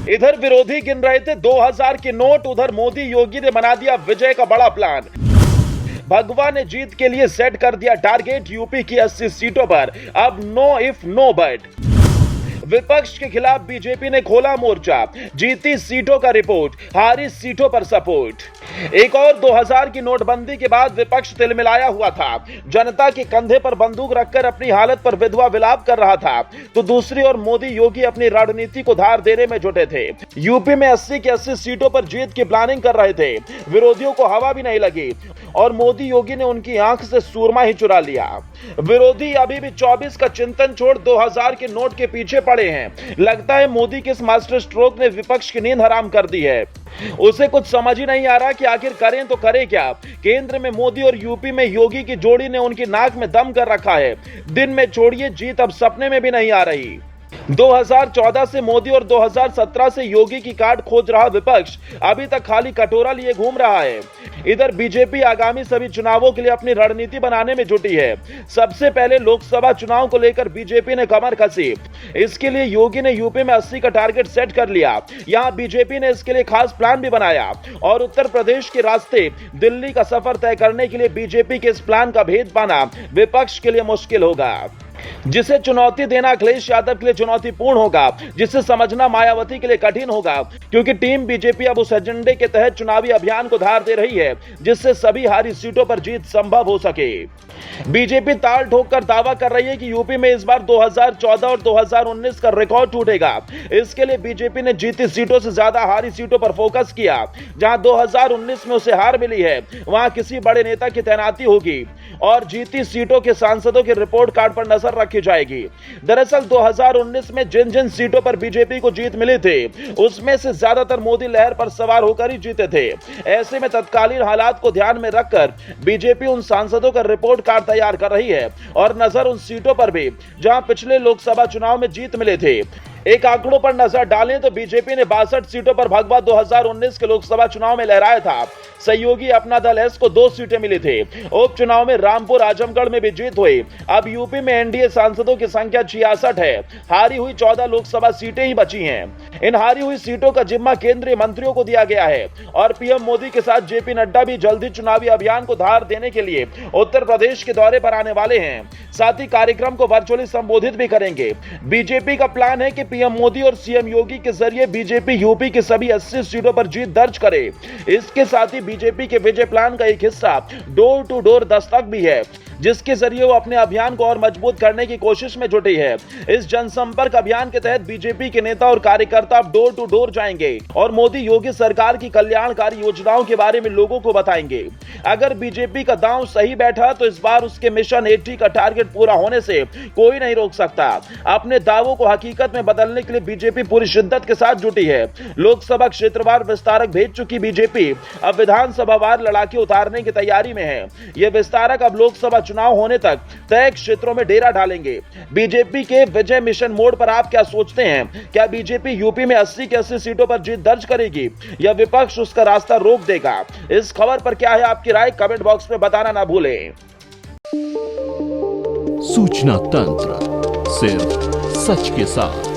इधर विरोधी गिन रहे थे 2000 के नोट, उधर मोदी योगी ने बना दिया विजय का बड़ा प्लान। भगवा ने जीत के लिए सेट कर दिया टारगेट, यूपी की 80 सीटों पर अब नो इफ नो बट। विपक्ष के खिलाफ बीजेपी ने खोला मोर्चा, जीती सीटों का रिपोर्ट, हारी सीटों पर सपोर्ट। एक और 2000 की नोटबंदी के बाद विपक्ष तिलमिलाया हुआ था, जनता के कंधे पर बंदूक रखकर अपनी हालत पर विधवा विलाप कर रहा था, तो दूसरी ओर मोदी योगी अपनी रणनीति को धार देने में जुटे थे। यूपी में 80 की 80 सीटों पर जीत की प्लानिंग कर रहे थे, विरोधियों को हवा भी नहीं लगी और मोदी योगी ने उनकी आंख से सूरमा ही चुरा लिया। विरोधी अभी भी 24 का चिंतन छोड़ 2000 के नोट के पीछे पड़े हैं। लगता है मोदी के इस मास्टर स्ट्रोक ने विपक्ष की नींद हराम कर दी है। उसे कुछ समझ ही नहीं आ रहा कि आखिर करें तो करें क्या। केंद्र में मोदी और यूपी में योगी की जोड़ी ने उनकी नाक में दम कर रखा है। दिन में छोड़िए, जीत अब सपने में भी नहीं आ रही। 2014 से मोदी और 2017 से योगी की काट खोज रहा विपक्ष अभी तक खाली कटोरा लिए घूम रहा है। इधर बीजेपी आगामी सभी चुनावों के लिए अपनी रणनीति बनाने में जुटी है। सबसे पहले लोकसभा चुनाव को लेकर बीजेपी ने कमर कसी। इसके लिए योगी ने यूपी में 80 का टारगेट सेट कर लिया। यहां बीजेपी ने इसके लिए खास प्लान भी बनाया और उत्तर प्रदेश के रास्ते दिल्ली का सफर तय करने के लिए बीजेपी के इस प्लान का भेद पाना विपक्ष के लिए मुश्किल होगा। जिसे चुनौती देना अखिलेश यादव के लिए चुनौतीपूर्ण होगा, जिसे समझना मायावती के लिए कठिन होगा, क्योंकि टीम बीजेपी अब उस एजेंडे के तहत चुनावी अभियान को धार दे रही है जिससे सभी हारी सीटों पर जीत संभव हो सके। बीजेपी ताल ठोक कर दावा कर रही है कि यूपी में इस बार 2014 और 2019 का रिकॉर्ड टूटेगा। इसके लिए बीजेपी ने जीती सीटों से ज्यादा हारी सीटों पर फोकस किया। जहां 2019 में उसे हार मिली है, वहां किसी बड़े नेता की तैनाती होगी और जीती सीटों के सांसदों के रिपोर्ट कार्ड पर नजर रखी जाएगी। दरअसल 2019 में जिन जिन सीटों पर बीजेपी को जीत मिली थी, उसमें से ज्यादातर मोदी लहर पर सवार होकर ही जीते थे। ऐसे में तत्कालीन हालात को ध्यान में रखकर बीजेपी उन सांसदों का रिपोर्ट कार्ड तैयार कर रही है और नजर उन सीटों पर भी जहां पिछले लोकसभा चुनाव में जीत मिले थे। एक आंकड़ों पर नजर डालें तो बीजेपी ने 62 सीटों पर भगवा 2019 के लोकसभा चुनाव में लहराया था। सहयोगी अपना दल एस को 2 सीटें मिली थी। उपचुनाव में रामपुर आजमगढ़ में भी जीत हुई। अब यूपी में एनडीए सांसदों की संख्या 66 है। हारी हुई 14 लोकसभा सीटें ही बची हैं। इन हारी हुई सीटों का जिम्मा केंद्रीय मंत्रियों को दिया गया है और पीएम मोदी के साथ जेपी नड्डा भी जल्दी चुनावी अभियान को धार देने के लिए उत्तर प्रदेश के दौरे पर आने वाले हैं। साथ ही कार्यक्रम को वर्चुअली संबोधित भी करेंगे। बीजेपी का प्लान है कि पीएम मोदी और सीएम योगी के जरिए बीजेपी यूपी की सभी 80 सीटों पर जीत दर्ज करे। इसके साथ ही बीजेपी के विजय प्लान का एक हिस्सा डोर टू डोर दस्तक भी है, जिसके जरिए वो अपने अभियान को और मजबूत करने की कोशिश में जुटी है। इस जनसंपर्क अभियान के तहत बीजेपी के नेता और कार्यकर्ता अब डोर टू डोर जाएंगे और मोदी योगी सरकार की कल्याणकारी योजनाओं के बारे में लोगों को बताएंगे। अगर बीजेपी का दांव सही बैठा तो इस बार उसके मिशन 80 का टारगेट पूरा होने से कोई नहीं रोक सकता। अपने दावों को हकीकत में बदलने के लिए बीजेपी पूरी शिद्दत के साथ जुटी है। लोकसभा क्षेत्रवार विस्तारक भेज चुकी बीजेपी अब विधानसभावार लड़ाके उतारने की तैयारी में है। ये विस्तारक अब लोकसभा चुनाव होने तक तय क्षेत्रों में डेरा डालेंगे। बीजेपी के विजय मिशन मोड पर आप क्या सोचते हैं? क्या बीजेपी यूपी में 80 की 80 सीटों पर जीत दर्ज करेगी या विपक्ष उसका रास्ता रोक देगा? इस खबर पर क्या है आपकी राय? कमेंट बॉक्स में बताना ना भूलें। सूचना तंत्र, सिर्फ सच के साथ।